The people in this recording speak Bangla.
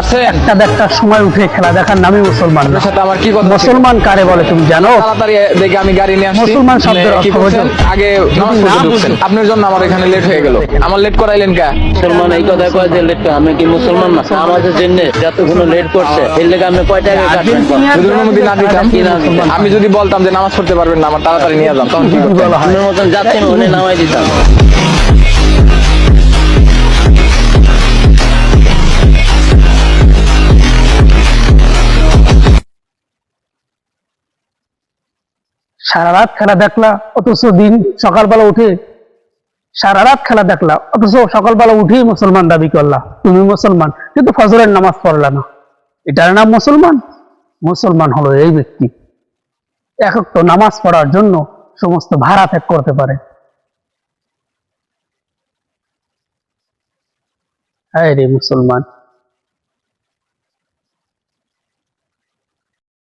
আছে একটা দেড়টার সময় উঠে খেলা দেখার নামে মুসলমান না। আপনার সাথে আমার কি কথা ছিল? মুসলমান কারে বলে তুমি জানো? তাড়াতাড়ি দেখে আমি গাড়ি নিয়ে আসছি। মুসলমান শব্দের কি অর্থ করছেন? বোঝো? আগে নামাজ যদি না পড়তে ঢুকছেন। বুঝো। আপনার জন্য আমার এখানে লেট হয়ে গেল। আমার লেট করাইলেন কে? মুসলমান এই কথা কয় যে লেট আমি কি মুসলমান না? আমাদের জন্য যতক্ষণ লেট করছে এর লেগে আমি কয় টাকা কাটবেন? যদি অনুমতি না দিতাম, কি না দিতাম? আমি যদি বলতাম যে নামাজ পড়তে পারবেন না, আমার তাড়াতাড়ি নিয়ে যান, তখন কি করতেন? বলা হয় আপনার মতন যাচ্ছে ওনে নামাই দিতাম। সারা রাত খেলা দেখলা অথচ দিন সকালবেলা উঠে সারা রাত খেলা দেখলা অথচ সকালবেলা উঠেই মুসলমান দাবি করলা তুমি মুসলমান, কিন্তু ফজরের নামাজ পড়লা না। এটার নাম মুসলমান? মুসলমান হলো এই ব্যক্তি একক তো নামাজ পড়ার জন্য সমস্ত ভাড়া ত্যাগ করতে পারে। হ্যাঁ রে মুসলমান।